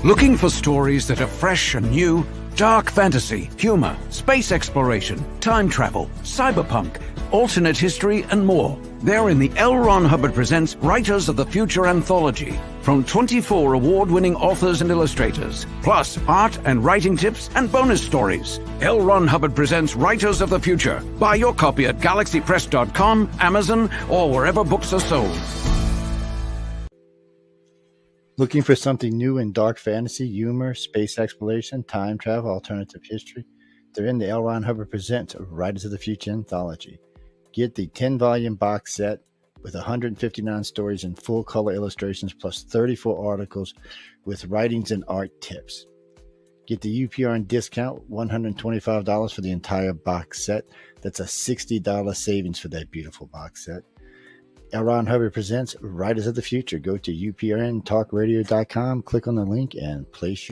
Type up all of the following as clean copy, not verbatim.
Looking for stories that are fresh and new? Dark fantasy, humor, space exploration, time travel, cyberpunk, alternate history, and more. They're in the L. Ron Hubbard Presents Writers of the Future anthology from 24 award-winning authors and illustrators, plus art and writing tips and bonus stories. L. Ron Hubbard Presents Writers of the Future. Buy your copy at galaxypress.com, Amazon, or wherever books are sold. Looking for something new in dark fantasy, humor, space exploration, time travel, alternative history? They're in the L. Ron Hubbard Presents Writers of the Future anthology. Get the 10-volume box set with 159 stories and full-color illustrations plus 34 articles with writings and art tips. Get the UPR discount, $125 for the entire box set. That's a $60 savings for that beautiful box set. L. Ron Hubbard Presents Writers of the Future. Go to uprntalkradio.com, click on the link, and place your...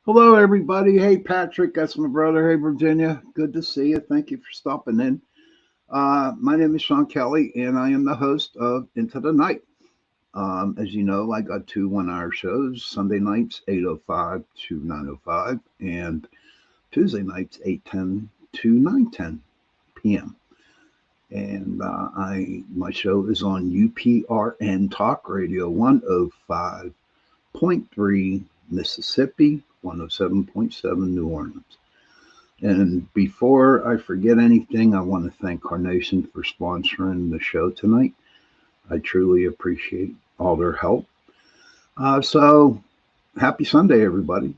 Hello, everybody. Hey, Patrick. That's my brother. Hey, Virginia. Good to see you. Thank you for stopping in. My name is Shawn Kelly, and I am the host of Into the Night. As you know, I got 2 one-hour shows, Sunday nights, 8:05 to 9:05, and Tuesday nights, 8:10 to 9:10 p.m. And my show is on UPRN Talk Radio 105.3 Mississippi, 107.7 New Orleans. And before I forget anything, I want to thank Carnation for sponsoring the show tonight. I truly appreciate all their help. So happy Sunday, everybody.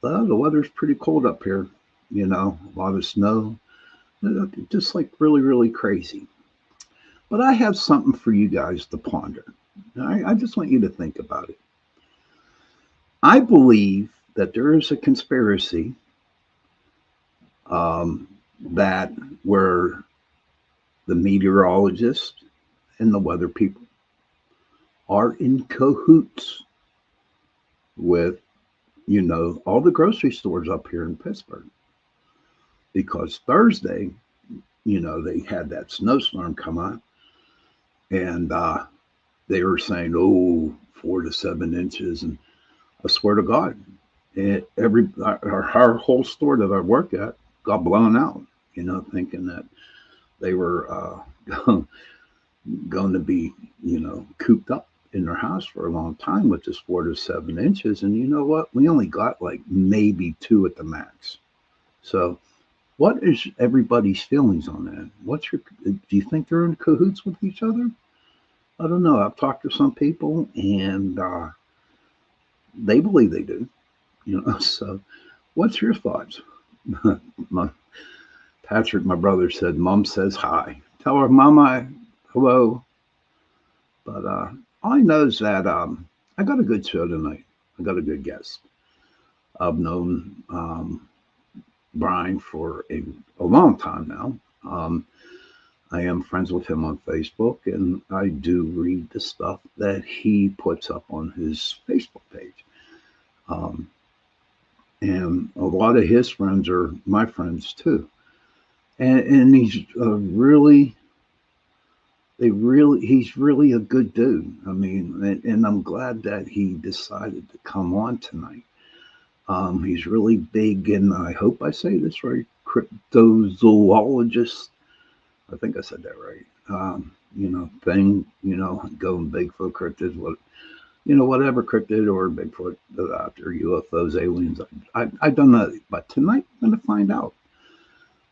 The weather's pretty cold up here, a lot of snow, just like really, really crazy. But I have something for you guys to ponder. I just want you to think about it. I believe that there is a conspiracy that where the meteorologists and the weather people are in cahoots with, all the grocery stores up here in Pittsburgh. Because Thursday, they had that snowstorm come on, and they were saying, 4 to 7 inches, and I swear to God, our whole store that I work at got blown out, thinking that they were going to be, cooped up in their house for a long time with this 4 to 7 inches. And you know what? We only got like maybe 2 at the max. So what is everybody's feelings on that? Do you think they're in cahoots with each other? I don't know. I've talked to some people, and they believe they do, so what's your thoughts? Patrick, my brother, said, Mom says hi. Tell her, Mama, hello. But all I know is that I got a good show tonight. I got a good guest. I've known Brian for a long time now. I am friends with him on Facebook, and I do read the stuff that he puts up on his Facebook page. And a lot of his friends are my friends too. And he's really a good dude. I mean, and I'm glad that he decided to come on tonight. He's really big, and I hope I say this right, cryptozoologist. I think I said that right. Going Bigfoot, cryptids, whatever cryptid or Bigfoot, after UFOs, aliens. I don't know, but tonight I'm going to find out.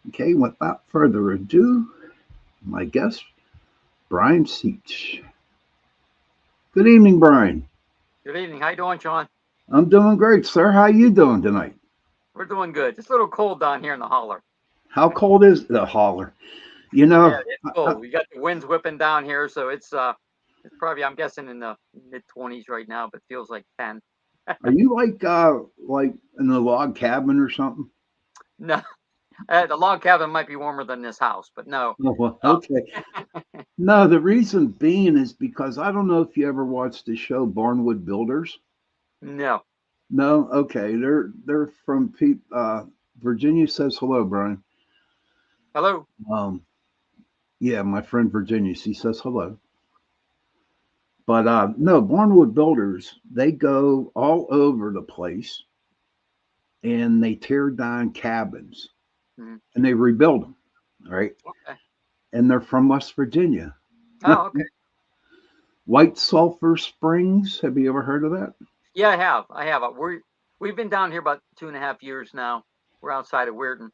Okay, without further ado, my guest, Brian Seech. Good evening, Brian. Good evening. How you doing, Shawn? I'm doing great, sir. How you doing tonight? We're doing good. Just a little cold down here in the holler. How cold is the holler? Yeah, it's cold. We got the winds whipping down here, so it's probably, I'm guessing, in the mid-20s right now, but feels like 10. Are you like in a log cabin or something? No, the log cabin might be warmer than this house, but no. Oh, well, Uh, okay. No, the reason being is because I don't know if you ever watched the show Barnwood Builders. no. No, okay. They're from Virginia says hello, Brian. Hello. Um, yeah, my friend Virginia, she says hello. But no, Barnwood Builders, they go all over the place and they tear down cabins Mhm. and they rebuild them, right? Okay. And they're from West Virginia. Oh, okay. White Sulphur Springs. Have you ever heard of that? Yeah, I have. I have. We've been down here about 2.5 years now. We're outside of Weirton,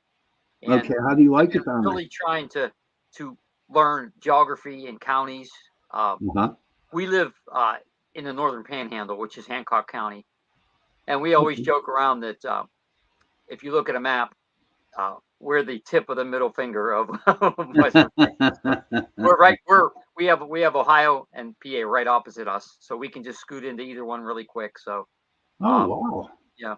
and Okay, how do you I've like been it down there? really trying to learn geography and counties. Uh-huh. We live in the northern Panhandle, which is Hancock County, and we always Okay. joke around that if you look at a map, we're the tip of the middle finger of West Virginia. We're right. We have Ohio and PA right opposite us, so we can just scoot into either one really quick. So Oh, um, wow. yeah.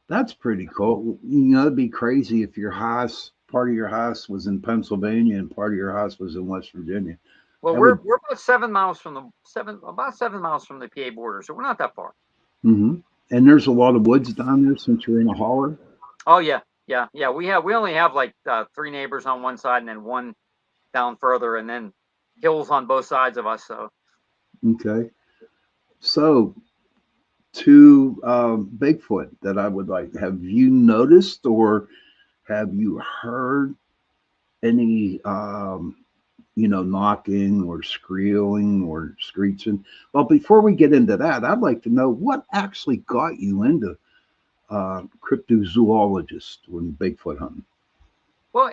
That's pretty cool. You know, it'd be crazy if your house, part of your house was in Pennsylvania and part of your house was in West Virginia. Well, That we're would, we're about 7 miles from about 7 miles from the PA border, so we're not that far. hmm. And there's a lot of woods down there since you're in a holler. Oh yeah, yeah, yeah. We only have like three neighbors on one side and then one down further, and then hills on both sides of us. So Okay. So, to Bigfoot that I would like, have you noticed or have you heard any knocking or squealing or screeching? Well, before we get into that, I'd like to know what actually got you into cryptozoologist when Bigfoot hunting. well,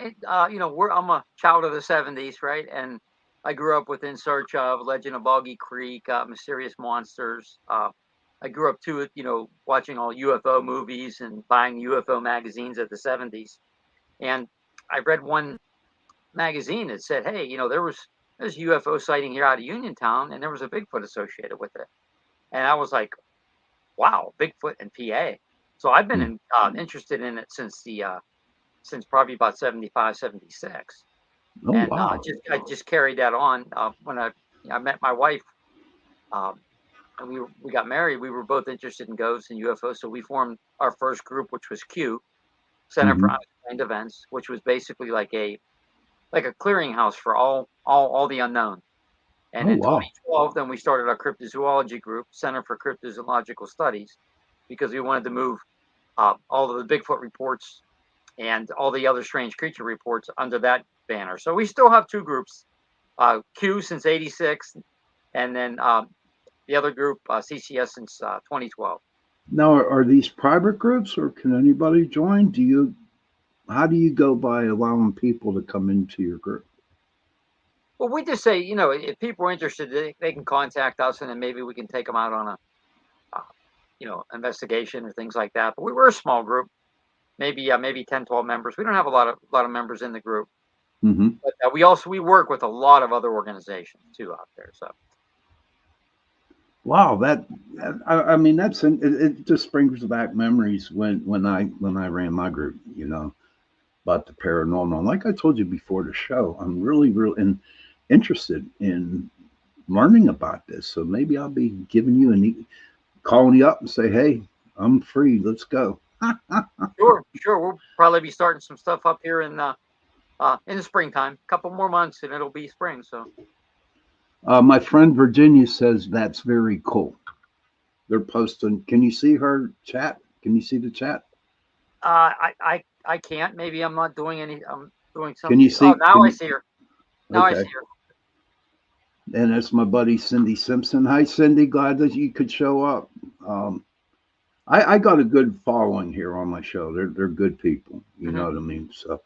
I'm a child of the '70s, right? And I grew up with In Search of, Legend of Boggy Creek, Mysterious Monsters. I grew up too, watching all UFO movies and buying UFO magazines at the '70s. And I read one magazine that said, "Hey, there's a UFO sighting here out of Uniontown, and there was a Bigfoot associated with it." And I was like, "Wow, Bigfoot in PA." So I've been interested in it since probably about 75, 76. Oh, And wow. I just carried that on when I met my wife, um, and we got married. We were both interested in ghosts and UFOs, so we formed our first group, which was Q, Center for Hmm. Unexplained Events, which was basically like a clearinghouse for all the unknown. And Oh, in wow. 2012, then we started our cryptozoology group, Center for Cryptozoological Studies, because we wanted to move all of the Bigfoot reports and all the other strange creature reports under that banner. So we still have two groups, Q since '86, and then the other group, CCS, since 2012. Now, are these private groups or can anybody join? How do you go by allowing people to come into your group? Well, we just say, if people are interested, they can contact us, and then maybe we can take them out on a, uh, investigation or things like that. But we're a small group, maybe 10, 12 members. We don't have a lot of members in the group, Hmm. but we work with a lot of other organizations too out there. So Wow, I mean it just brings back memories when I ran my group, about the paranormal. And like I told you before the show, I'm really, really interested in learning about this. So maybe I'll be giving you calling you up and say, hey, I'm free. Let's go. sure, sure, we'll probably be starting some stuff up here in the springtime. A couple more months, and it'll be spring. So My friend Virginia says that's very cool. They're posting. Can you see her chat? Can you see the chat? I can't. Maybe I'm not doing any. I'm doing Can you something. Oh, see? now Can I you? see her. Now I Okay. see her. And that's my buddy Cindy Simpson. Hi, Cindy. Glad that you could show up. Um, I got a good following here on my show. They're good people. You know Hmm. what I mean? So,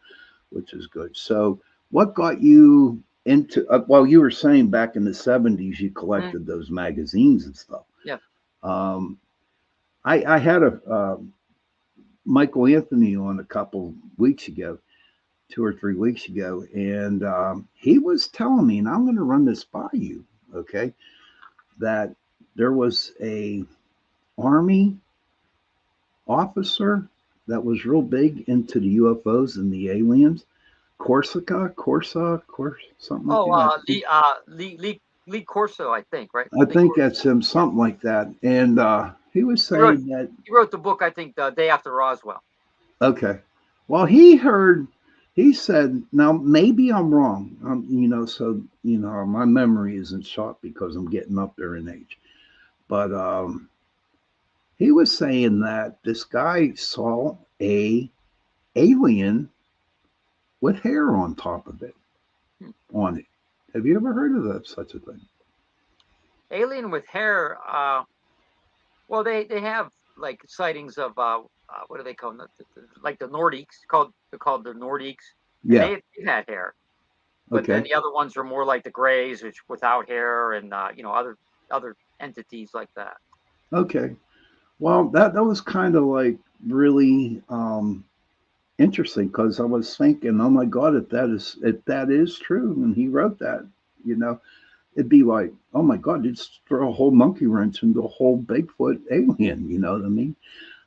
which is good. So, what got you into? Well, you were saying back in the '70s you Hmm. collected those magazines and stuff. Yeah. Um, I had a Michael Anthony on a couple weeks ago, 2 or 3 weeks ago, and he was telling me, and I'm going to run this by you, okay, that there was a army. officer that was real big into the UFOs and the aliens. Something like Oh, that. Lee Corso, I think, right? I Lee think Corso. that's him, something like that. And he was He wrote saying that, he wrote the book, I think, the day after Roswell. okay, well, he said, now maybe I'm wrong, so, my memory isn't shot because I'm getting up there in age. But he was saying that this guy saw a alien with hair on top of it, Hmm. on it. Have you ever heard of that, such a thing? Alien with hair. Well, they have like sightings of what do they call them? Like the Nordiques, they're called the Nordiques, and Yeah. they had hair. But then Okay. the other ones are more like the Greys, which without hair, and other entities like that. Okay. Well, that was kind of like really interesting because I was thinking, oh my God, if that is true, and he wrote that, you know, it'd be like, oh my God, you just throw a whole monkey wrench into a whole Bigfoot alien. You know what I mean?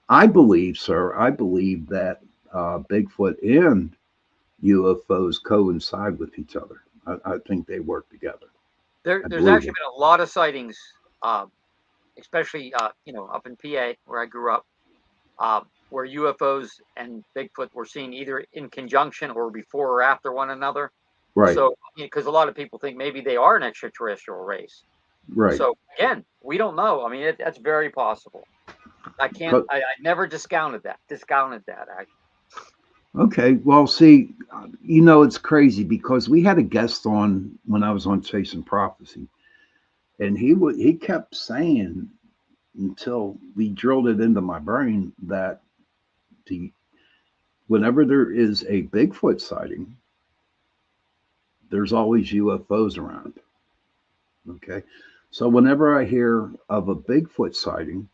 I believe, sir, I believe that Bigfoot and UFOs coincide with each other. I think they work together. I There's believe actually it. been a lot of sightings, especially up in PA where I grew up, where UFOs and Bigfoot were seen either in conjunction or before or after one another. Right, So, because a lot of people think maybe they are an extraterrestrial race. right. So again, we don't know. I mean, that's very possible. I can't. Co- I never discounted that. Discounted that. Okay, well, see, it's crazy because we had a guest on when I was on Chasing Prophecy, and he kept saying until we drilled it into my brain that the whenever there is a Bigfoot sighting, there's always UFOs around. Okay, so whenever I hear of a Bigfoot sighting,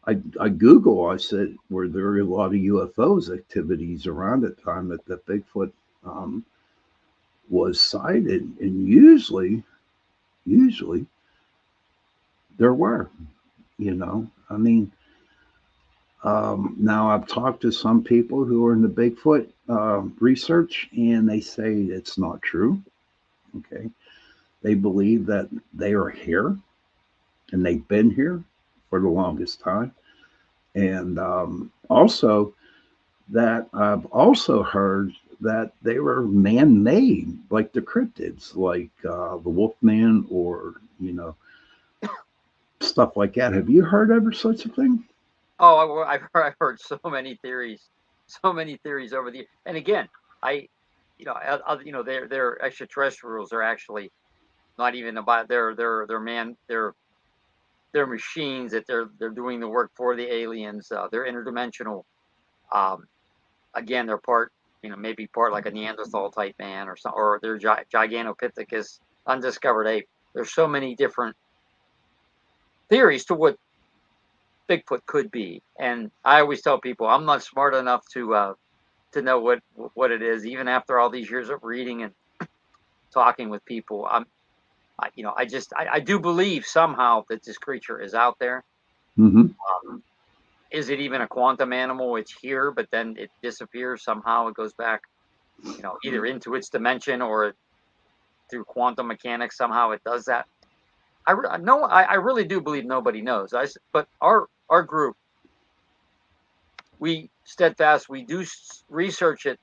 I Google. I said, were there a lot of UFOs activities around the time that the Bigfoot um, was sighted? And usually there were. I mean, now I've talked to some people who are in the Bigfoot research, and they say it's not true. Okay, they believe that they are here and they've been here for the longest time, and also that I've also heard that they were man-made, like the cryptids, like the Wolfman, or stuff like that. Have you heard ever such a thing? Oh, I've heard so many theories over the. And again, I, their extraterrestrials are actually not even about their man they're machines that they're doing the work for the aliens. They're interdimensional. Um, Again, they're maybe part like a Neanderthal type man or some, or they're Gigantopithecus, undiscovered ape. There's so many different theories to what Bigfoot could be, and I always tell people I'm not smart enough to know what it is, even after all these years of reading and talking with people. I do believe somehow that this creature is out there. Mm-hmm. Is it even a quantum animal? It's here, but then it disappears somehow. It goes back, either into its dimension or through quantum mechanics. Somehow it does that. I really do believe nobody knows. But our group, we steadfast. We do research it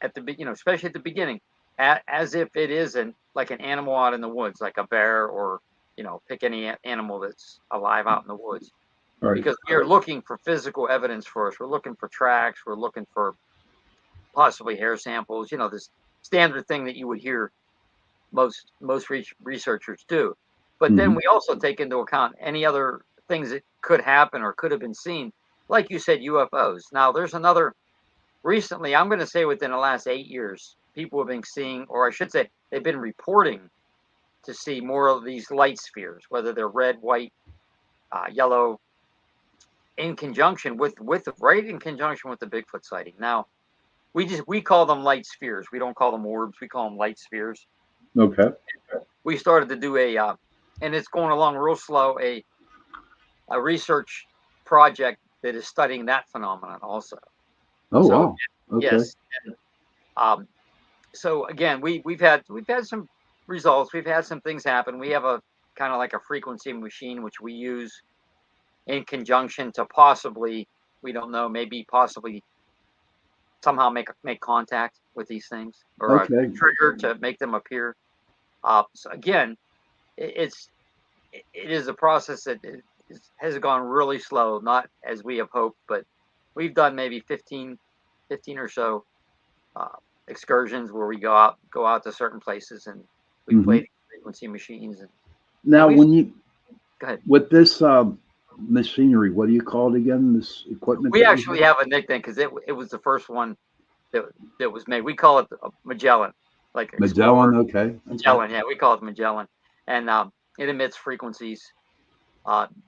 at especially at the beginning, as if it is like an animal out in the woods, like a bear, or pick any animal that's alive out in the woods, All right. because we are looking for physical evidence first. We're looking for tracks. We're looking for possibly hair samples. This standard thing that you would hear most researchers do. But then Mm-hmm. we also take into account any other things that could happen or could have been seen, like you said, UFOs. Now there's another. Recently, I'm going to say within the last 8 years, people have been seeing, or I should say, they've been reporting to see more of these light spheres, whether they're red, white, yellow, in conjunction with right in conjunction with the Bigfoot sighting. Now, we call them light spheres. We don't call them orbs. We call them light spheres. Okay. We started to do and it's going along real slow, a research project that is studying that phenomenon also. Oh, So wow. Okay. yes, and, so again, we've had some results. We've had some things happen. We have a kind of like a frequency machine which we use in conjunction to possibly, we don't know, maybe possibly somehow make contact with these things, or a Okay. trigger to make them appear. So again, it's it is a process that has gone really slow, not as we have hoped, but we've done maybe 15 or so uh, excursions where we go out to certain places, and we Hmm. play frequency machines, and Now, we when you, go ahead. with this machinery, what do you call it again? This equipment We that you actually have? have a nickname because it was the first one that was made. We call it Magellan, like Magellan. Explorer. Okay. Okay. Magellan, yeah, we call it Magellan, and it emits frequencies.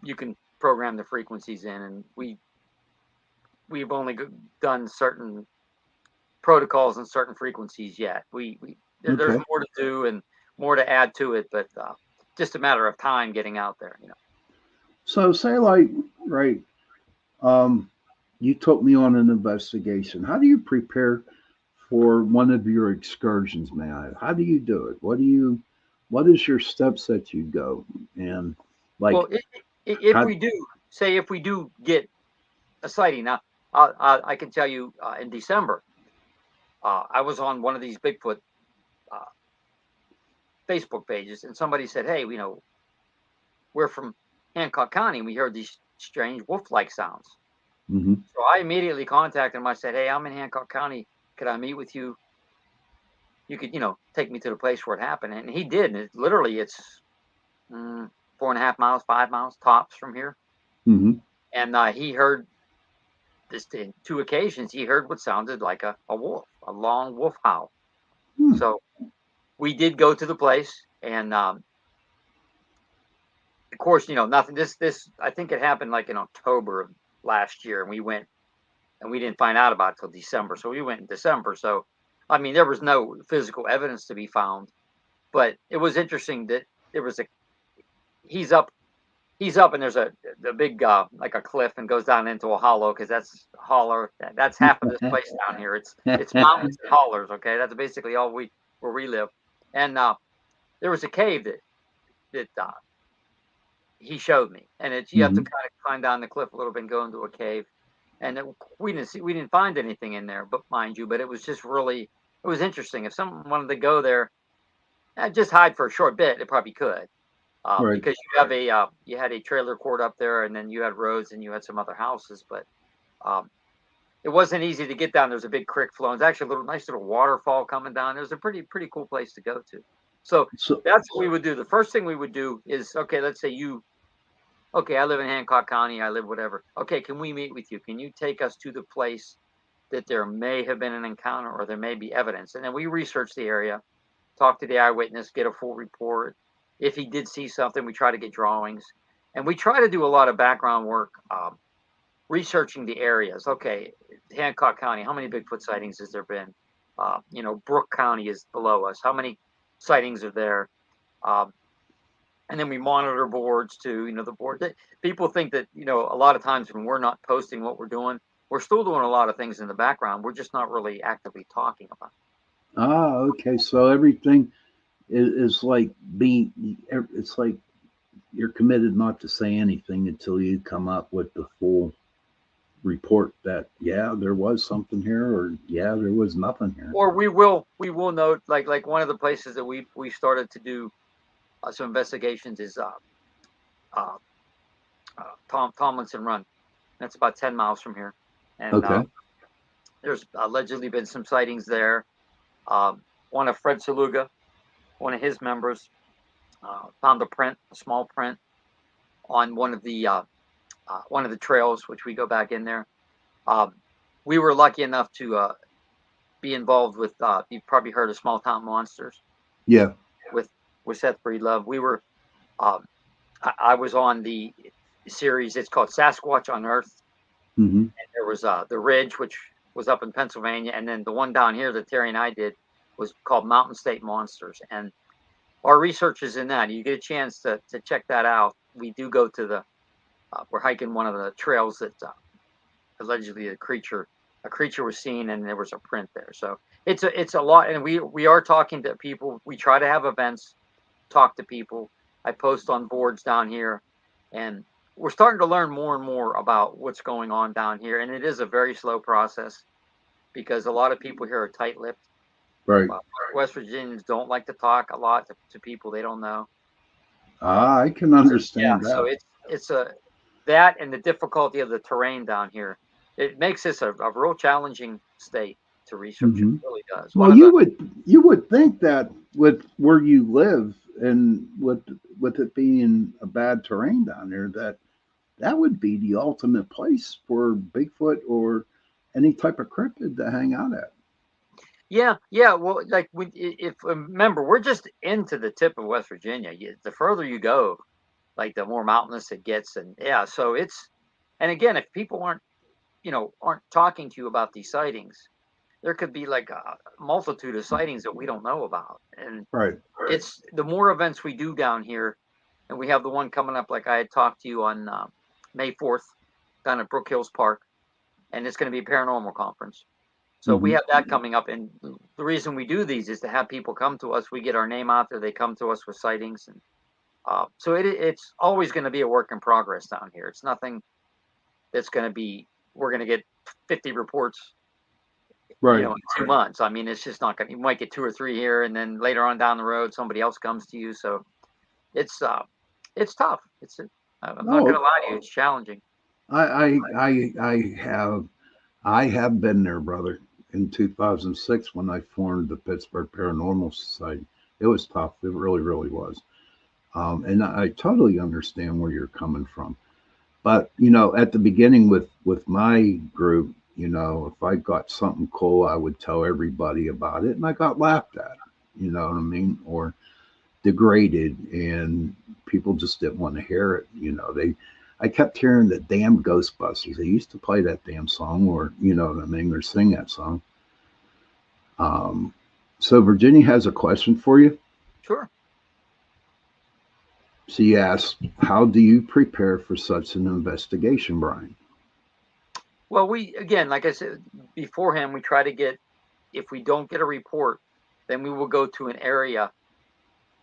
You can program the frequencies in, and we've only done certain protocols and certain frequencies yet. There's Okay. more to do and more to add to it, but just a matter of time getting out there. So, say, like, right, um, you took me on an investigation. How do you prepare for one of your excursions, may I? How do you do it? What is your steps that you go? And like, Well, if how? we do, say, if we do get a sighting, now I can tell you in December, I was on one of these Bigfoot uh, Facebook pages, and somebody said, "Hey, we're from Hancock County, and we heard these strange wolf-like sounds." Hmm. So I immediately contacted him. I said, "Hey, I'm in Hancock County. Could I meet with you? You could, take me to the place where it happened." And he did. And it's 4.5 miles, 5 miles tops from here. Hmm. And he heard this in two occasions. He heard what sounded like a wolf, a long wolf howl. Hmm. So we did go to the place, and of course, nothing. This I think it happened like in October of last year, and we went, and we didn't find out about it till December. So we went in December. So I mean, there was no physical evidence to be found, but it was interesting that there was a he's up and there's a big like a cliff, and goes down into a hollow, because that's holler. That's half of this place down here. It's mountains and hollers. Okay, that's basically all where we live. And there was a cave that he showed me, and you have to Hmm. kind of climb down the cliff a little bit and go into a cave. And we didn't find anything in there, but mind you, but it was just really, it was interesting. If someone wanted to go there, just hide for a short bit, it probably could. Right. Because you had a trailer court up there, and then you had roads, and you had some other houses, but um, it wasn't easy to get down. There's a big creek flowing. It's actually a nice little waterfall coming down. It was a pretty cool place to go to. So So, that's what we would do. The first thing we would do is, okay, let's say okay, I live in Hancock County. I live whatever. Okay, can we meet with you? Can you take us to the place that there may have been an encounter, or there may be evidence? And then we research the area, talk to the eyewitness, get a full report. If he did see something, we try to get drawings, and we try to do a lot of background work, researching the areas. Okay, Hancock County, how many Bigfoot sightings has there been? Brooke County is below us. How many sightings are there? Um, and then we monitor boards too. The board. People think that a lot of times when we're not posting what we're doing, we're still doing a lot of things in the background. We're just not really actively talking about it. okay. So everything is like being. It's like you're committed not to say anything until you come up with the full report that, yeah, there was something here, or yeah, there was nothing here. Or we will note, like one of the places that we started to do some investigations is uh, Tomlinson Run. That's about 10 miles from here, and Okay. there's allegedly been some sightings there. One of Fred Saluga, one of his members, found a small print on one of the trails, which we go back in there. Um, we were lucky enough to be involved with. You've probably heard of Small Town Monsters Yeah. with Seth Breedlove. We were. Um, I was on the series. It's called Sasquatch Unearthed. Hmm. And there was the Ridge, which was up in Pennsylvania, and then the one down here that Terry and I did was called Mountain State Monsters. And our research is in that. You get a chance to check that out. We do go to we're hiking one of the trails that allegedly a creature was seen and there was a print there. So it's a lot, and we are talking to people. We try to have events, talk to people. I post on boards down here, and we're starting to learn more and more about what's going on down here. And it is a very slow process because a lot of people here are tight-lipped. Right. West Virginians don't like to talk a lot to people they don't know. I can understand that. So it's that and the difficulty of the terrain down here. It makes this a real challenging state to research. It really does. Well, you would think that with where you live and with it being a bad terrain down there, that would be the ultimate place for Bigfoot or any type of cryptid to hang out at. Yeah. Well, like if remember, we're just into the tip of West Virginia. The further you go, like the more mountainous it gets, and yeah. So and again, if people aren't talking to you about these sightings, there could be like a multitude of sightings that we don't know about. And Right. it's the more events we do down here, and we have the one coming up, like I had talked to you on May 4th down at Brook Hills Park, and it's going to be a paranormal conference. So we have that coming up, and the reason we do these is to have people come to us. We get our name out there. They come to us with sightings, and so it's always going to be a work in progress down here. It's nothing that's going to be. We're going to get 50 reports, Right. in 2 months. I mean, it's just not going. You might get 2 or 3 here, and then later on down the road, somebody else comes to you. So it's tough. I'm not going to lie to you. It's challenging. I have been there, brother. In 2006, when I formed the Pittsburgh Paranormal Society, it was tough. It really, really was. And I totally understand where you're coming from. But at the beginning with my group, if I got something cool, I would tell everybody about it, and I got laughed at. You know what I mean? Or degraded, and people just didn't want to hear it. I kept hearing the damn Ghostbusters. They used to play that damn song, or what I mean, or sing that song. So Virginia has a question for you. Sure. She asks, "How do you prepare for such an investigation, Brian?" Well, again, like I said beforehand, we try to get. If we don't get a report, then we will go to an area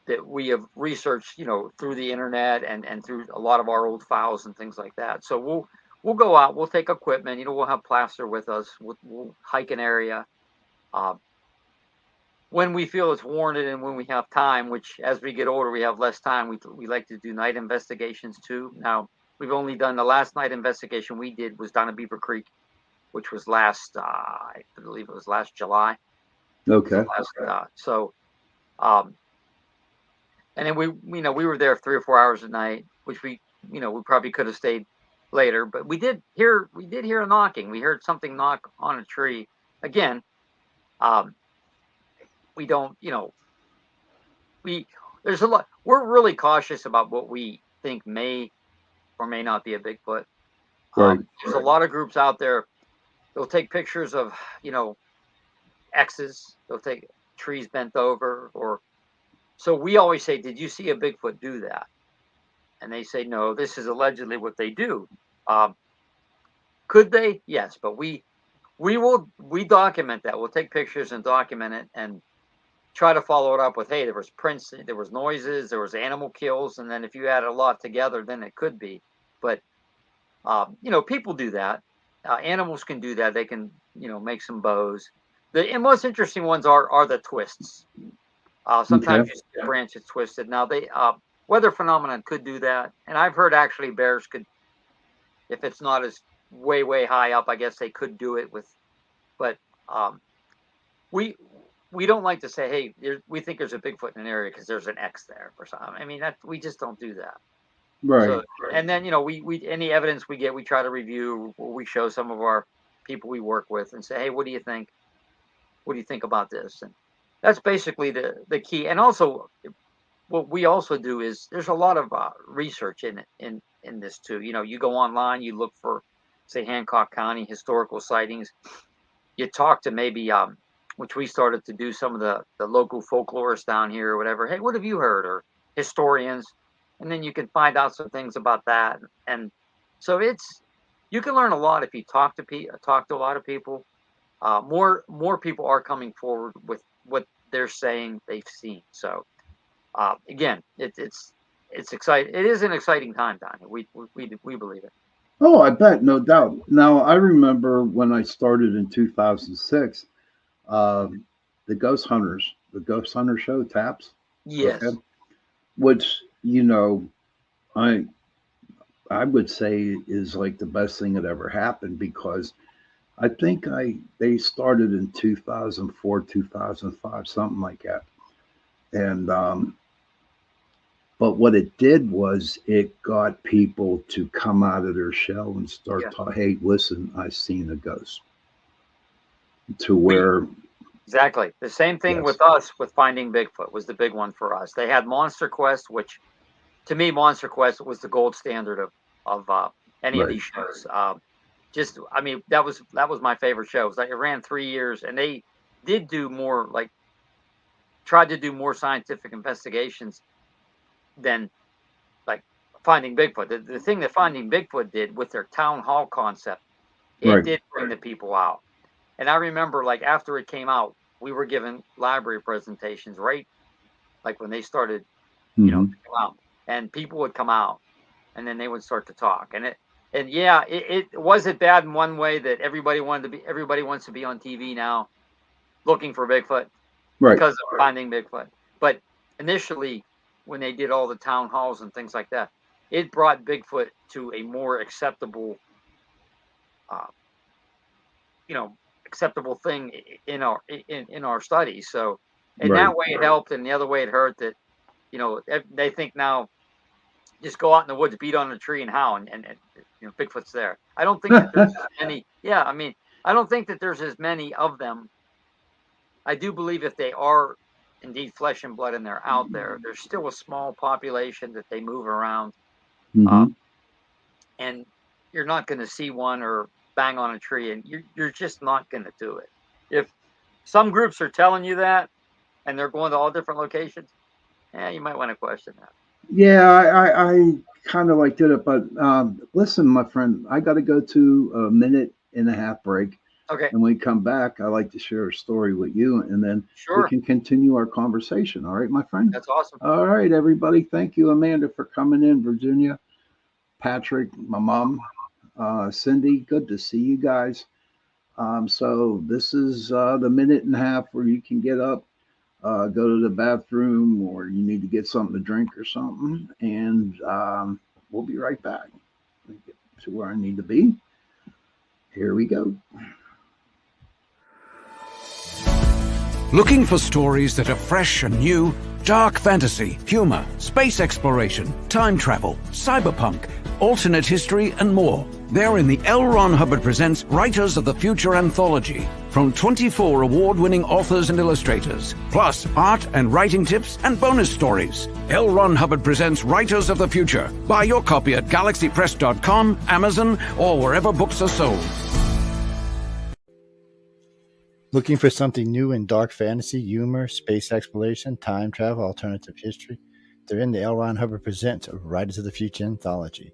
that we have researched, through the internet and through a lot of our old files and things like that. So we'll go out, we'll take equipment, we'll have plaster with us, we'll hike an area. When we feel it's warranted and when we have time, which as we get older, we have less time, we like to do night investigations too. Now, we've only done the last night investigation we did was down at Beaver Creek, which was I believe it was last July. Okay. And then we were there 3 or 4 hours a night, which we probably could have stayed later, but we did hear a knocking. We heard something knock on a tree. Again, we don't, there's a lot. We're really cautious about what we think may or may not be a Bigfoot. Right. There's a lot of groups out there. They'll take pictures of, X's. They'll take trees bent over, so we always say, did you see a Bigfoot do that? And they say, no, this is allegedly what they do. Could they? Yes, but we document that. We'll take pictures and document it and try to follow it up with, hey, there was prints, there was noises, there was animal kills, and then if you add a lot together, then it could be. But people do that. Animals can do that. They can make some bows. The most interesting ones are the twists. Sometimes you see the branches twisted. Now weather phenomenon could do that, and I've heard actually bears could, if it's not as way high up, I guess they could do it with. But we don't like to say, hey, we think there's a Bigfoot in an area because there's an X there or something. I mean, we just don't do that. Right. So, and then we any evidence we get, we try to review. We show some of our people we work with and say, hey, what do you think? What do you think about this? And that's basically the key. And also, what we also do is there's a lot of research in this too. You go online, you look for, say, Hancock County historical sightings. You talk to maybe, which we started to do, some of the local folklorists down here or whatever. Hey, what have you heard? Or historians. And then you can find out some things about that. And so you can learn a lot if you talk to a lot of people. More people are coming forward with what they're saying they've seen. So again, it's exciting. It is an exciting time, Donnie. We believe it. Oh, I bet, no doubt. Now, I remember when I started in 2006, um, the Ghost Hunter show, Taps, okay, Yes. which, you know, I I would say is like the best thing that ever happened because I think I they started in 2004, 2005, something like that. And but what it did was it got people to come out of their shell and start Yeah. talking. Hey, listen, I seen a ghost. To We where, Exactly. The same thing yes, with us with Finding Bigfoot was the big one for us. They had Monster Quest, which to me, Monster Quest was the gold standard of any of right, these shows. Just, I mean, that was my favorite show. It was like it ran 3 years, and they did do more, like tried to do more scientific investigations than like Finding Bigfoot. The thing that Finding Bigfoot did with their town hall concept, it right, did bring the people out. And I remember, like after it came out, we were given library presentations, right? Like when they started, hmm, to come out, and people would come out, and then they would start to talk, and yeah, it was it bad in one way that everybody wants to be on TV now looking for Bigfoot right, because of Finding Bigfoot. But initially, when they did all the town halls and things like that, it brought Bigfoot to a more uh, you know, acceptable thing in our studies. So in right. that way it helped, and the other way it hurt that they think now just go out in the woods, beat on a tree, and howl, and Bigfoot's there. I don't think that there's as many. Yeah, I mean, I don't think that there's as many of them. I do believe if they are indeed flesh and blood and they're out there, there's still a small population that they move around, uh, Hmm. and you're not going to see one or bang on a tree, and you're just not going to do it. If some groups are telling you that, and they're going to all different locations, you might want to question that. Yeah, I kind of like did it, but listen, my friend, I got to go to a minute and a half break. Okay, And when we come back, I like to share a story with you, and then we sure, can continue our conversation. All right, my friend? that's awesome. All right, everybody. Thank you, Amanda, for coming in. Virginia, Patrick, my mom, Cindy, good to see you guys. So, this is the minute and a half where you can get up, go to the bathroom, or you need to get something to drink or something. And we'll be right back. Let me get to where I need to be. Here we go. Looking for stories that are fresh and new? Dark fantasy, humor, space exploration, time travel, cyberpunk, alternate history, and more. They're in the L. Ron Hubbard Presents Writers of the Future anthology from 24 award-winning authors and illustrators, plus art and writing tips and bonus stories. L. Ron Hubbard Presents Writers of the Future. Buy your copy at galaxypress.com, Amazon, or wherever books are sold. Looking for something new in dark fantasy, humor, space exploration, time travel, alternative history? They're in the L. Ron Hubbard Presents Writers of the Future anthology.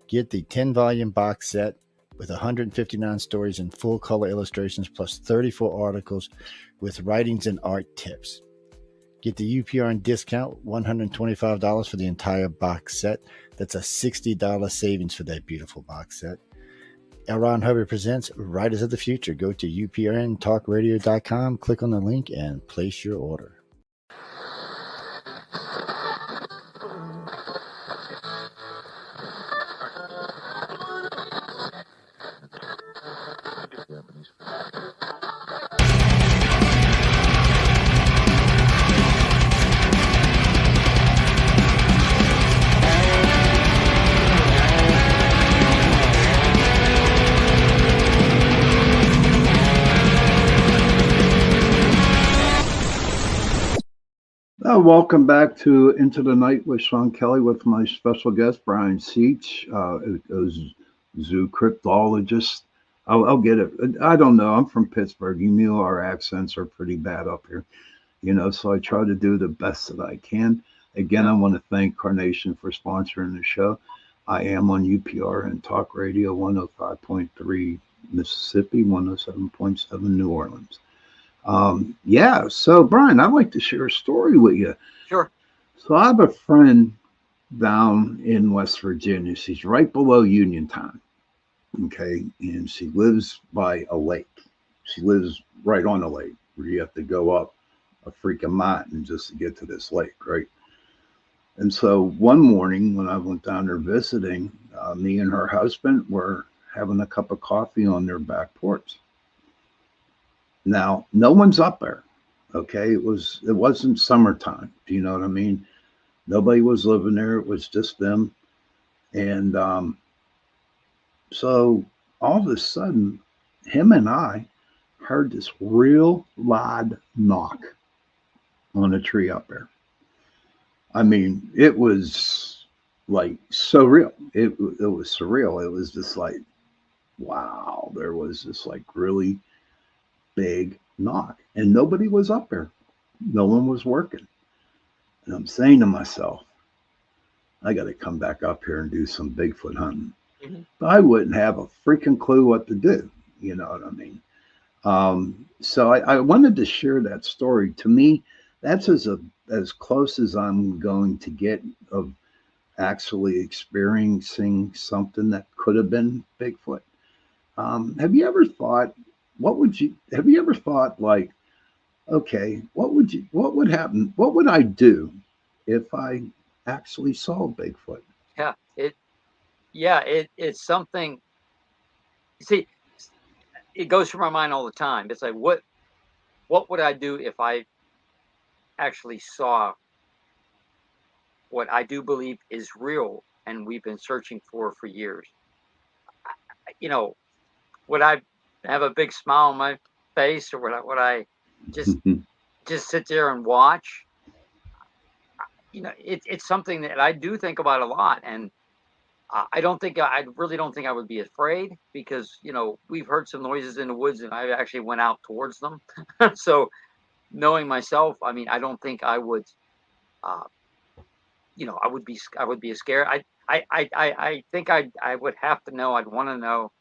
Get the 10-volume box set with 159 stories and full-color illustrations plus 34 articles with writings and art tips. Get the UPR discount, $125 for the entire box set. That's a $60 savings for that beautiful box set. L. Ron Hubbard Presents Writers of the Future. Go to uprntalkradio.com, click on the link, and place your order. Welcome back to Into the Night with Sean Kelly with my special guest, Brian Seech, a zoo cryptologist. I'll get it. I don't know. I'm from Pittsburgh. You know our accents are pretty bad up here, so I try to do the best that I can. Again, Yeah. I want to thank Carnation for sponsoring the show. I am on UPR and Talk Radio 105.3 Mississippi, 107.7 New Orleans. Yeah, so Brian, I'd like to share a story with you. Sure. So I have a friend down in West Virginia. She's right below Uniontown. Okay, and she lives by a lake. She lives right on a lake where you have to go up a freaking mountain just to get to this lake, right? And so one morning when I went down there visiting, me and her husband were having a cup of coffee on their back porch. Now, no one's up there. Okay, it wasn't summertime. Do you know what I mean? Nobody was living there. It was just them. And so all of a sudden, him and I heard this real loud knock on a tree up there. I mean, it was like surreal. It was surreal. It was just like, wow, there was this like really big knock, and nobody was up there. No one was working. And I'm saying to myself, I got to come back up here and do some Bigfoot hunting. Mm-hmm. But I wouldn't have a freaking clue what to do. You know what I mean? So I wanted to share that story. To me, that's as close as I'm going to get of actually experiencing something that could have been Bigfoot. Have you ever thought, have you ever thought like, okay, what would happen? What would I do if I actually saw Bigfoot? It's something. See, it goes through my mind all the time. It's like, what would I do if I actually saw what I do believe is real and we've been searching for years? You know, would I have a big smile on my face, or would I just sit there and watch? It's something that I do think about a lot, and I really don't think I would be afraid, because we've heard some noises in the woods and I actually went out towards them. So knowing myself, I mean, I don't think I would. Uh, I would be scared. I think I would have to know. I'd want to know,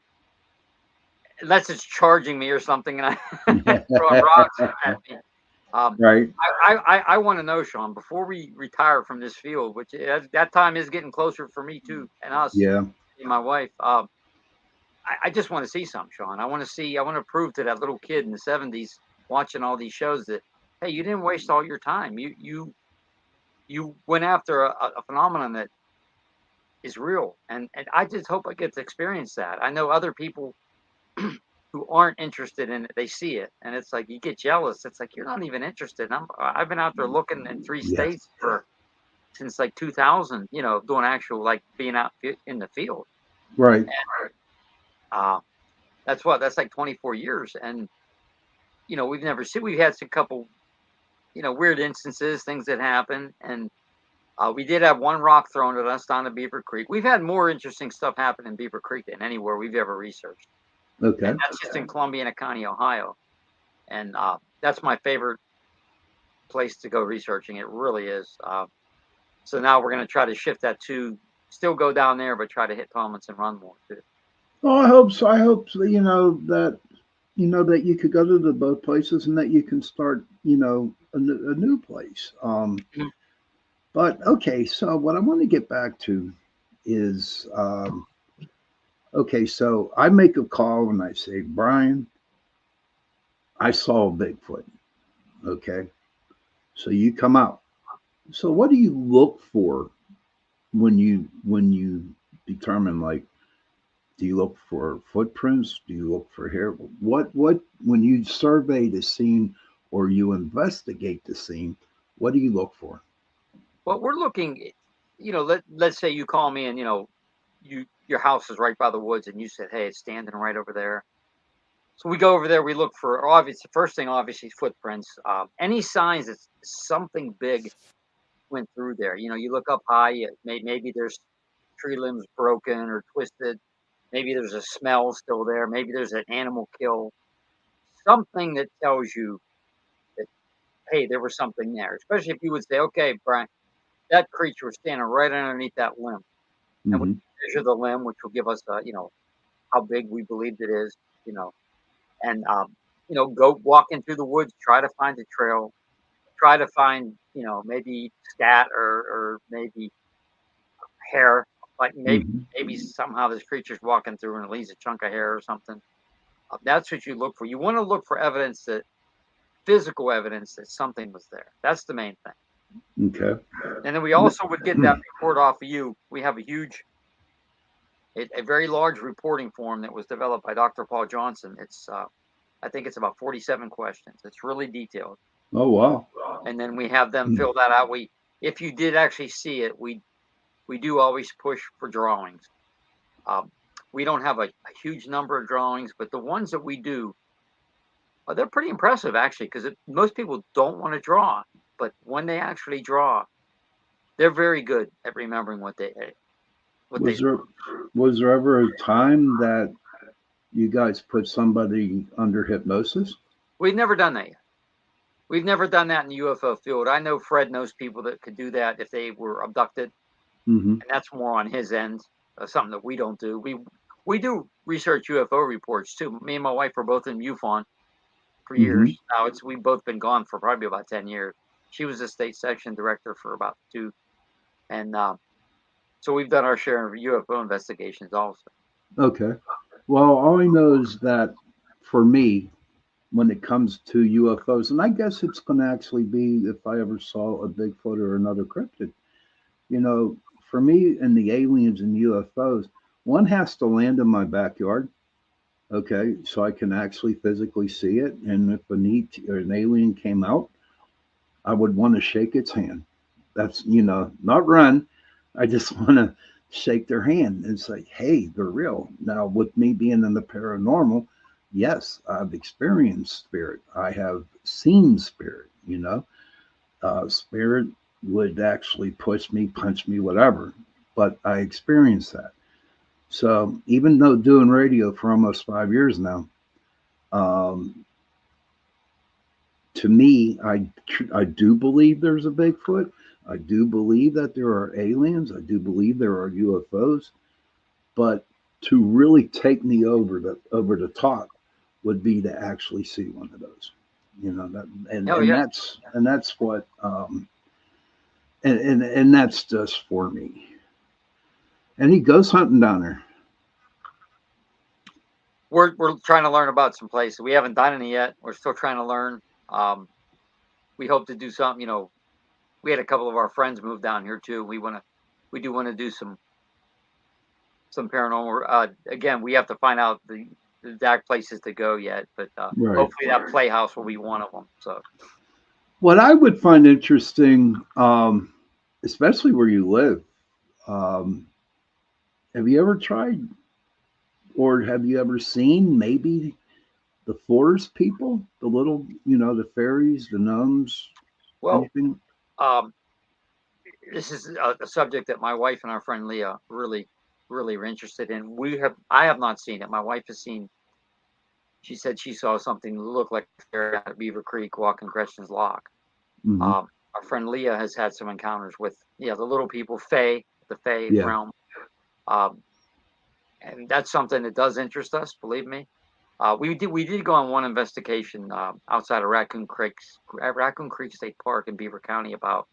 unless it's charging me or something, and I throwing rocks at me. Right. I want to know, Shawn, before we retire from this field, which that time is getting closer for me too, and us, Yeah. and my wife. I just want to see something, Shawn. I want to prove to that little kid in the '70s watching all these shows that, hey, you didn't waste all your time. You went after a phenomenon that is real, and I just hope I get to experience that. I know other people who aren't interested in it, they see it, and it's like you get jealous. It's like, you're not even interested. I've been out there looking in 3 Yes. states since like 2000. Doing actual, like, being out in the field. Right. And that's like 24 years, and we've had a couple weird instances, things that happen, and we did have one rock thrown at us down at Beaver Creek. We've had more interesting stuff happen in Beaver Creek than anywhere we've ever researched. Okay. And that's just in Columbiana County, Ohio. And that's my favorite place to go researching. It really is. So now we're going to try to shift that to still go down there, but try to hit Tomlinson Run more too. Oh, I hope so. I hope so, that you could go to the both places and that you can start, a new place. But okay, so what I want to get back to is, okay, so I make a call and I say, Brian, I saw Bigfoot. Okay, so you come out. So what do you look for when you determine, like, do you look for footprints? Do you look for hair? What when you survey the scene or you investigate the scene, what do you look for? Well, we're looking, let's say you call me and, your house is right by the woods, and you said, hey, it's standing right over there. So we go over there, we look for, the first thing, obviously, footprints. Any signs that something big went through there. You look up high, maybe there's tree limbs broken or twisted. Maybe there's a smell still there. Maybe there's an animal kill. Something that tells you that, hey, there was something there. Especially if you would say, okay, Brian, that creature was standing right underneath that limb. and we Hmm. measure the limb, which will give us, how big we believed it is, and go walking through the woods, try to find a trail, try to find, maybe scat or maybe hair, like Hmm. maybe somehow this creature's walking through and it leaves a chunk of hair or something. That's what you look for. You want to look for evidence that physical evidence that something was there. That's the main thing. Okay. And then we also would get that report off of you. We have a very large reporting form that was developed by Dr. Paul Johnson. I think it's about 47 questions. It's really detailed. Oh, wow. And then we have them fill that out. If you did actually see it, we do always push for drawings. We don't have a huge number of drawings, but the ones that we do, they're pretty impressive actually, because most people don't want to draw, but when they actually draw, they're very good at remembering what they. Was there was there ever a time that you guys put somebody under hypnosis? We've never done that yet. We've never done that in the UFO field. I know Fred knows people that could do that if they were abducted, Hmm. and that's more on his end, something that we don't do. We do research UFO reports too. Me and my wife are both in MUFON for Hmm. years now. We've both been gone for probably about 10 years. She was the state section director for about 2, and so we've done our share of UFO investigations also. Okay. Well, all I know is that for me, when it comes to UFOs, and I guess it's going to actually be if I ever saw a Bigfoot or another cryptid, you know, for me and the aliens and UFOs, one has to land in my backyard. Okay, so I can actually physically see it, and if or an alien came out, I would want to shake its hand. That's not run. I just want to shake their hand and say, "Hey, they're real." Now, with me being in the paranormal, yes, I've experienced spirit. I have seen spirit. Spirit would actually push me, punch me, whatever. But I experienced that. So even though doing radio for almost 5 years now, um, to me, I do believe there's a Bigfoot. I do believe that there are aliens. I do believe there are UFOs. But to really take me over the top would be to actually see one of those. That, and Oh and yeah. that's what and that's just for me. And he goes hunting down there. We're trying to learn about some places. We haven't done any yet. We're still trying to learn. We hope to do something. We had a couple of our friends move down here too. We do want to do some paranormal. Again, we have to find out the exact places to go yet, but Right. hopefully that playhouse will be one of them. So What I would find interesting, especially where you live, um, have you ever tried or have you ever seen maybe the forest people, the little, the fairies, the gnomes, well, anything? um, this is a subject that my wife and our friend Leah really are interested in. I have not seen it. My wife has seen. She said she saw something that looked like a fairy at Beaver Creek walking Gretchen's Lock. Hmm. Our friend Leah has had some encounters with the little people, the Fae Yeah. realm, um, and that's something that does interest us. Believe me, we did go on one investigation outside of Raccoon Creek State Park in Beaver County about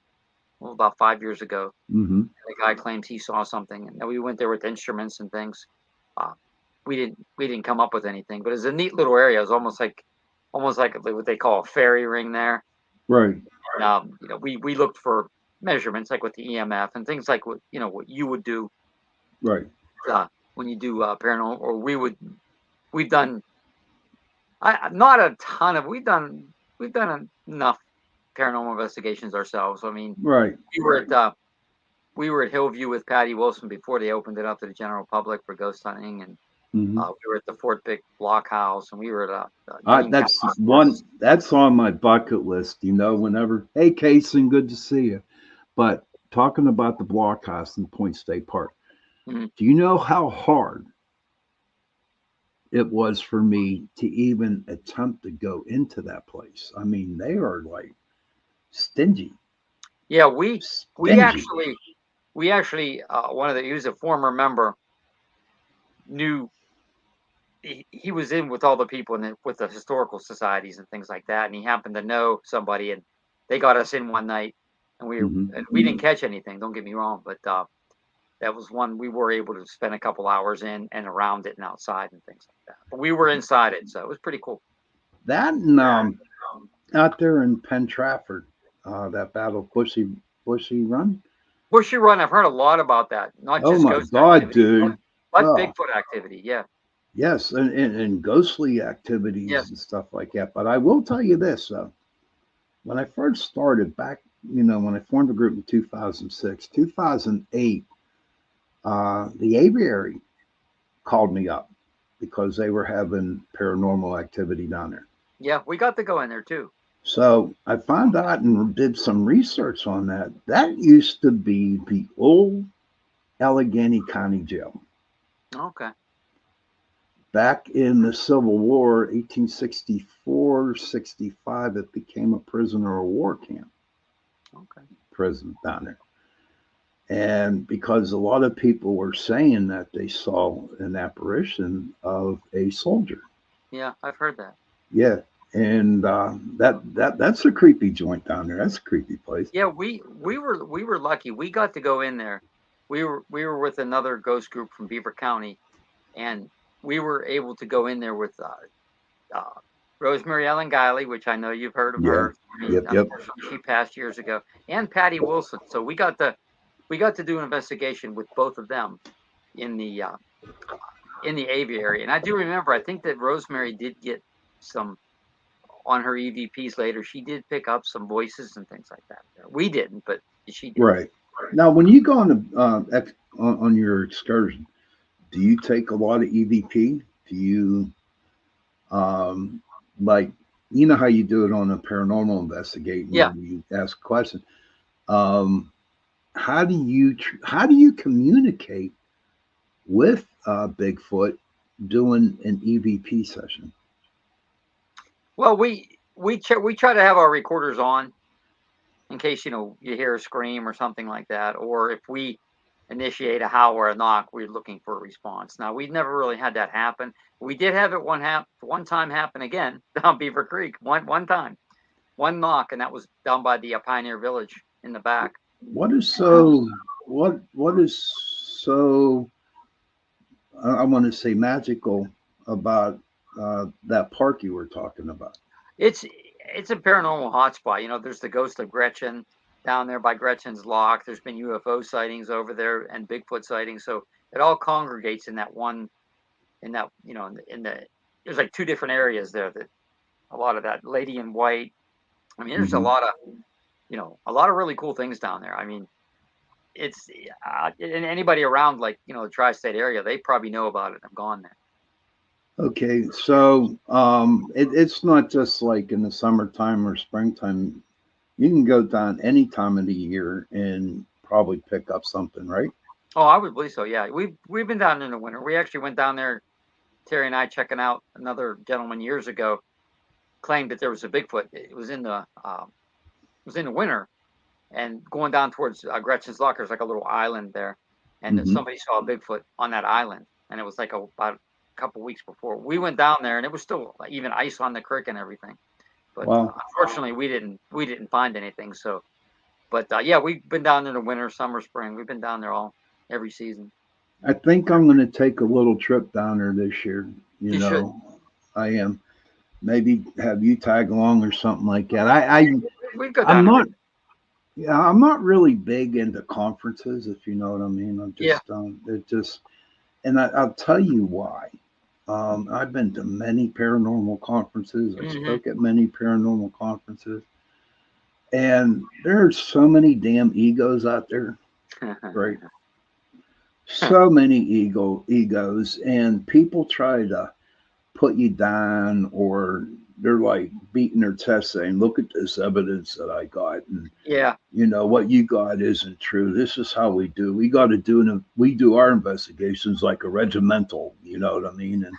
5 years ago. Hmm. The guy claims he saw something, and we went there with instruments and things. Uh, we didn't come up with anything, but it's a neat little area. It's almost like what they call a fairy ring there. Right. And, we looked for measurements like with the EMF and things like what you would do Right. when you do paranormal, or we've done not a ton of we've done enough paranormal investigations ourselves. I mean, Right. we were at Hillview with Patty Wilson before they opened it up to the general public for ghost hunting, and Hmm. we were at the Fort Pick Block House, and we were at Dean That's County. one. That's on my bucket list. Whenever, hey, Kason, good to see you. But talking about the blockhouse in Point State Park, Mhm. do you know how hard it was for me to even attempt to go into that place? I mean, they are like stingy, Yeah, we stingy. actually we actually he was a former member, knew he was in with all the people with the historical societies and things like that, and he happened to know somebody, and they got us in one night, and we didn't catch anything. Don't get me wrong, but that was one we were able to spend a couple hours in and around it and outside and things like that. But we were inside it, so it was pretty cool. That and out there in Penn Trafford, that Battle of Bushy Run. Bushy Run, I've heard a lot about that. Not Oh just my ghost God, activity, dude! but Oh. Bigfoot activity. Yeah. Yes, and ghostly activities and stuff like that. But I will tell you this: when I first started back, when I formed the group in 2006, 2008, the aviary called me up because they were having paranormal activity down there. Yeah, we got to go in there too. So I found out and did some research on that. That used to be the old Allegheny County Jail. Okay. Back in the Civil War, 1864-65, it became a prisoner of war camp. Okay. Prison down there. And because a lot of people were saying that they saw an apparition of a soldier. Yeah, I've heard that. Yeah. And that's a creepy joint down there. That's a creepy place. Yeah, we were lucky. We got to go in there. We were with another ghost group from Beaver County, and we were able to go in there with Rosemary Ellen Guiley, which I know you've heard of her. Yep. She passed years ago, and Patty Wilson. So we got to do an investigation with both of them in the aviary. And I do remember, I think that Rosemary did get some on her EVPs later. She did pick up some voices and things like that. We didn't, but she did. Right. Now, when you go on your excursion, do you take a lot of EVP? Do you like, how you do it on a paranormal investigation? Yeah. You ask questions. How do you communicate with Bigfoot doing an EVP session? Well, we try to have our recorders on in case you hear a scream or something like that, or if we initiate a howl or a knock, we're looking for a response. Now, we've never really had that happen. We did have it one time happen again down Beaver Creek. One time, one knock, and that was down by the Pioneer Village in the back. What is so? I want to say magical about that park you were talking about. It's a paranormal hotspot. There's the ghost of Gretchen down there by Gretchen's Lock. There's been UFO sightings over there and Bigfoot sightings. So it all congregates in that one. There's like two different areas there that a lot of that Lady in White. I mean, there's a lot of really cool things down there. I mean, it's and anybody around the tri-state area, they probably know about it. I've gone there. Okay, so it's not just like in the summertime or springtime. You can go down any time of the year and probably pick up something, right? Oh, I would believe so. Yeah, we've been down in the winter. We actually went down there, Terry and I, checking out another gentleman years ago, claimed that there was a Bigfoot. It was in the winter, and going down towards Gretchen's Lock, there's like a little island there, and somebody saw a Bigfoot on that island, and it was like about a couple weeks before we went down there, and it was still even ice on the creek and everything. But unfortunately, we didn't find anything. So, but yeah, we've been down there in the winter, summer, spring. We've been down there every season. I think I'm going to take a little trip down there this year. You know, should. I am. Maybe have you tag along or something like that. We've got down there. I'm not really big into conferences, if you know what I mean. I'm just, and I'll tell you why. I've been to many paranormal conferences. I spoke at many paranormal conferences, and there's so many damn egos out there, right? So many egos, and people try to put you down, or they're like beating their chest saying, look at this evidence that I got. And what you got isn't true. This is how we do. We do our investigations like a regimental, you know what I mean? And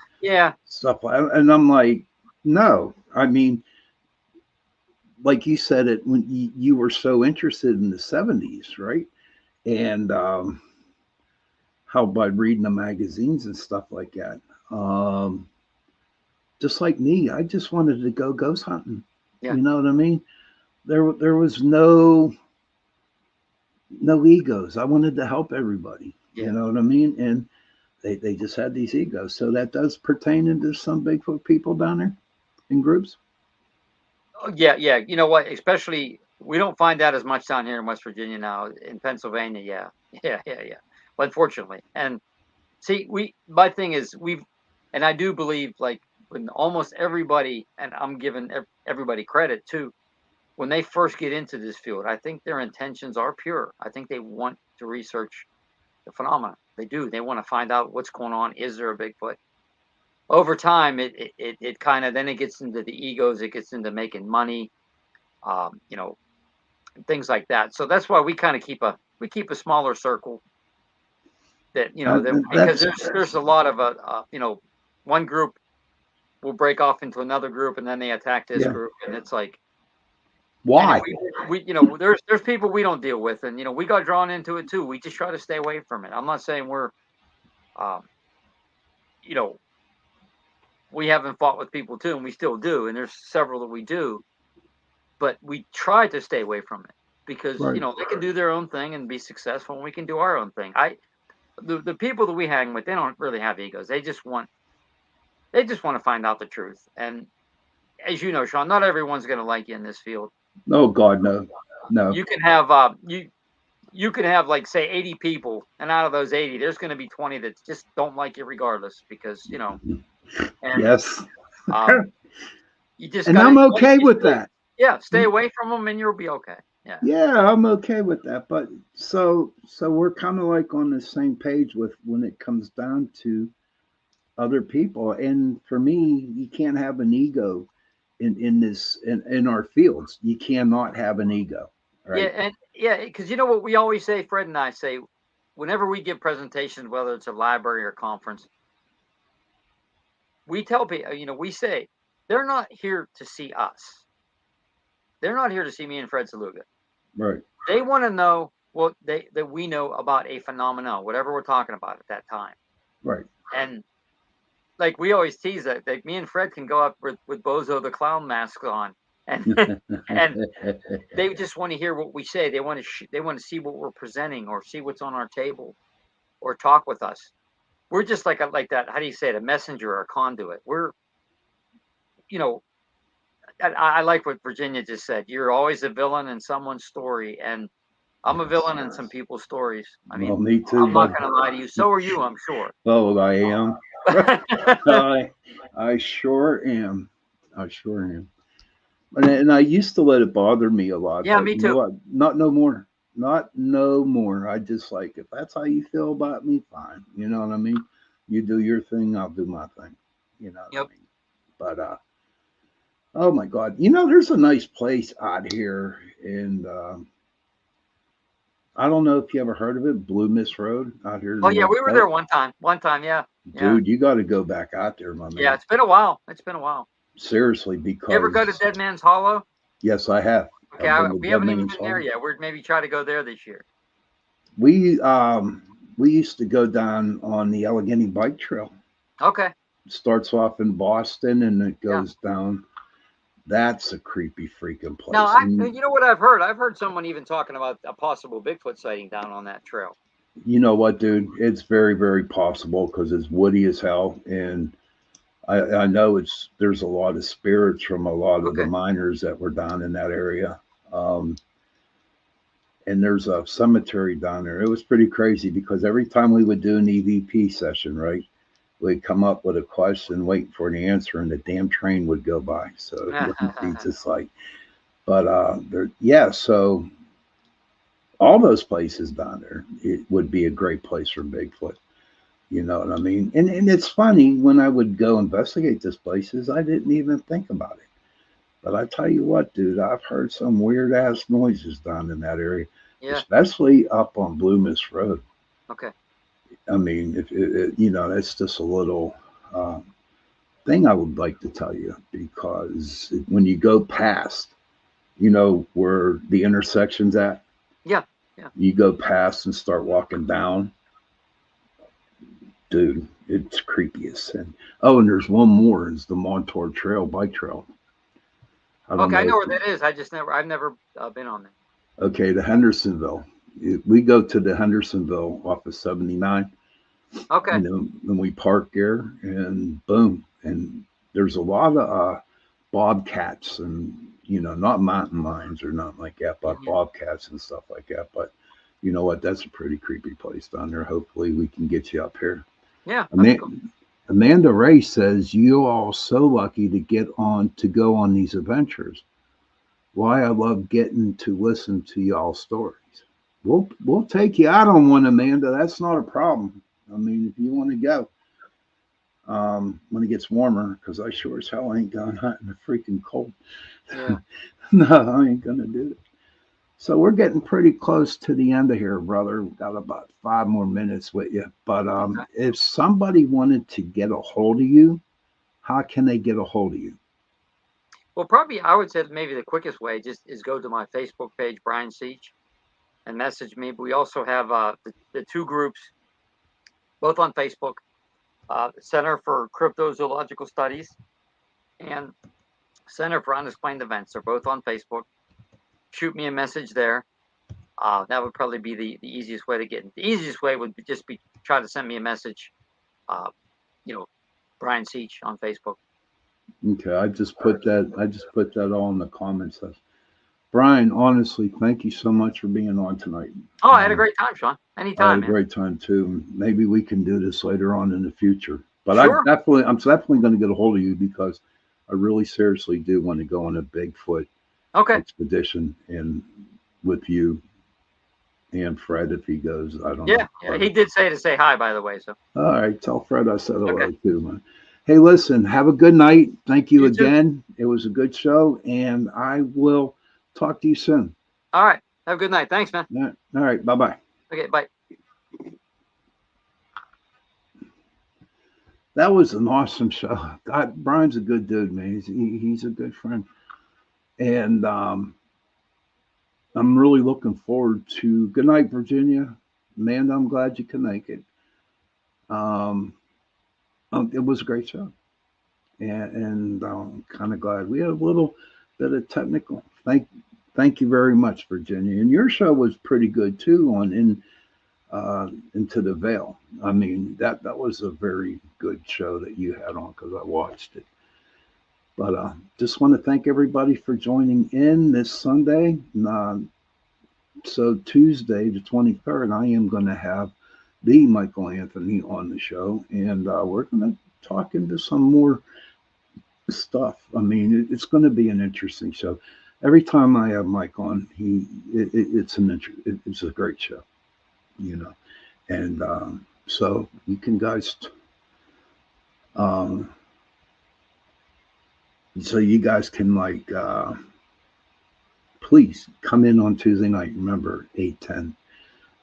stuff like that. And I'm like, no, I mean, like you said it when you were so interested in the 70s, right? and how by reading the magazines and stuff like that. Just like me, I just wanted to go ghost hunting. Yeah. You know what I mean? There was no egos. I wanted to help everybody. Yeah. You know what I mean? And they just had these egos. So that does pertain into some Bigfoot people down there in groups. Oh, yeah, yeah. You know what? Especially, we don't find that as much down here in West Virginia now. In Pennsylvania, yeah, yeah. Unfortunately, and see, my thing is and I do believe, like, when almost everybody, and I'm giving everybody credit too, when they first get into this field, I think their intentions are pure. I think they want to research the phenomena. They do. They want to find out what's going on. Is there a Bigfoot? Over time, it kind of, then it gets into the egos. It gets into making money, you know, things like that. So that's why we kind of keep a smaller circle. That, you know, because there's a lot of you know, one group will break off into another group, and then they attack this group, and it's like, why? We you know, there's people we don't deal with, and, you know, we got drawn into it too. We just try to stay away from it. I'm not saying we're, you know, we haven't fought with people too, and we still do, and there's several that we do, but we try to stay away from it because, you know, they can do their own thing and be successful, and we can do our own thing. The people that we hang with, they don't really have egos. They just want to find out the truth. And as you know, Shawn, not everyone's going to like you in this field. Oh God, no. You can have you can have, like, say 80 people, and out of those 80, there's going to be 20 that just don't like you regardless, because, you know. And, yes. You just and I'm okay with that. Yeah, stay away from them, and you'll be okay. Yeah. Yeah, I'm okay with that. But so we're kind of like on the same page with when it comes down to other people. And for me, you can't have an ego in our fields. You cannot have an ego. Right? Yeah, because you know what we always say, Fred and I say, whenever we give presentations, whether it's a library or conference, we tell people, you know, we say, they're not here to see us. They're not here to see me and Fred Saluga. Right. They want to know what that we know about a phenomenon, whatever we're talking about at that time. Right. And, like, we always tease that, like, me and Fred can go up with Bozo the Clown mask on, and and they just want to hear what we say. They want to see what we're presenting, or see what's on our table, or talk with us. We're just like that. How do you say it? A messenger or a conduit. We're, you know, I like what Virginia just said. You're always a villain in someone's story, and I'm a villain in some people's stories. I mean, me too. I'm not going to lie to you. So are you, I'm sure. Oh, I am. I sure am. I sure am. And I used to let it bother me a lot. Yeah, me too. You know what? Not no more. Not no more. I just, like, if that's how you feel about me, fine. You know what I mean? You do your thing, I'll do my thing. You know what I mean? But oh my God. You know, there's a nice place out here in I don't know if you ever heard of it, Blue Miss Road out here. Oh yeah, we were there one time. Yeah. Dude, you got to go back out there, my man. Yeah, it's been a while. Seriously, because you ever go to Dead Man's Hollow? Yes, I have. Okay, we haven't even been there yet. We're maybe try to go there this year. We used to go down on the Allegheny Bike Trail. Okay. It starts off in Boston and it goes down. That's a creepy freaking place. Now, you know what I've heard? I've heard someone even talking about a possible Bigfoot sighting down on that trail. You know what, dude? It's very, very possible because it's woody as hell, and I know there's a lot of spirits from a lot of the miners that were down in that area. And there's a cemetery down there. It was pretty crazy because every time we would do an EVP session, right, we'd come up with a question, waiting for an answer, and the damn train would go by. So it would be just like, but so all those places down there, it would be a great place for Bigfoot. You know what I mean? And it's funny, when I would go investigate these places, I didn't even think about it. But I tell you what, dude, I've heard some weird ass noises down in that area, especially up on Blue Miss Road. Okay. I mean, if you know, that's just a little thing I would like to tell you, because when you go past, you know, where the intersection's at. Yeah. Yeah. You go past and start walking down, dude. It's creepy as sin. Oh, and there's one more. It's the Montauk Trail, bike trail. I don't Okay, I know. know where that is. I've never been on there. Okay, the Hendersonville. We go to the Hendersonville off of 79. Okay. And we park there, and boom, and there's a lot of bobcats, and not mountain lions or nothing like that, but Mhm. bobcats and stuff like that. But you know what? That's a pretty creepy place down there. Hopefully, we can get you up here. Yeah, that'd be cool. Amanda Ray says you all so lucky to go on these adventures. Why I love getting to listen to y'all stories. We'll take you out on one, Amanda. That's not a problem. I mean, if you want to go, when it gets warmer, because I sure as hell ain't going out in the freaking cold. Yeah. No, I ain't gonna do it. So we're getting pretty close to the end of here, brother. We've got about 5 more minutes with you. But Okay. if somebody wanted to get a hold of you, how can they get a hold of you? Well, probably I would say maybe the quickest way just is go to my Facebook page, Brian Seech, and message me. But we also have the two groups, both on Facebook, Center for Cryptozoological Studies and Center for Unexplained Events. They're both on Facebook. Shoot me a message there. That would probably be the easiest way to get. The easiest way would just be try to send me a message. Uh, you know, Brian Seech on Facebook. Okay, I just put that all in the comments. Brian, honestly, thank you so much for being on tonight. Oh, I had a great time, Shawn. I had Anytime, a man. great time too. Maybe we can do this later on in the future. But Sure. I'm definitely going to get a hold of you because I really seriously do want to go on a Bigfoot Okay. expedition, and with you and Fred if he goes. I don't Yeah, know. yeah. He did say to say hi, by the way. So All right, tell Fred I said hello okay. too, man. Hey, listen, have a good night. Thank you You too. again. It was a good show, and I will talk to you soon. All right. Have a good night. Thanks, man. All right, bye bye. Okay, bye. That was an awesome show. God, Brian's a good dude, man. He's a good friend, and I'm really looking forward to. Good night, Virginia. Amanda, I'm glad you could make it. Um, it was a great show, and I'm kind of glad we had a little bit of technical. Thank you very much, Virginia. And your show was pretty good too on Into the Veil. I mean that was a very good show that you had on because I watched it. But just want to thank everybody for joining in this Sunday. So Tuesday, the 23rd, I am going to have the Michael Anthony on the show, and we're going to talk into some more stuff. I mean, it's going to be an interesting show. Every time I have Mike on, it's a great show, you know. And so you can guys, um, so you guys can please come in on Tuesday night. Remember 8:10.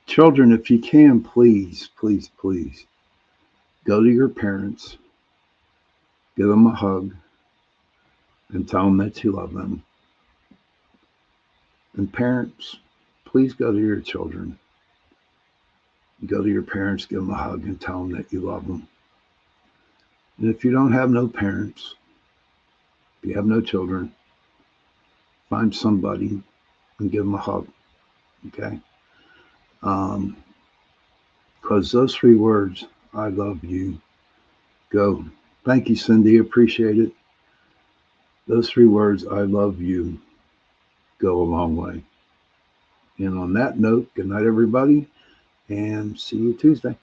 Children, if you can, please, please, please go to your parents, give them a hug, and tell them that you love them. And parents, please go to your children. Go to your parents, give them a hug, and tell them that you love them. And if you don't have no parents, if you have no children, find somebody and give them a hug. Okay? Because those 3 words, I love you, go. Thank you, Cindy. Appreciate it. Those 3 words, I love you, go a long way. And on that note, good night, everybody, and see you Tuesday.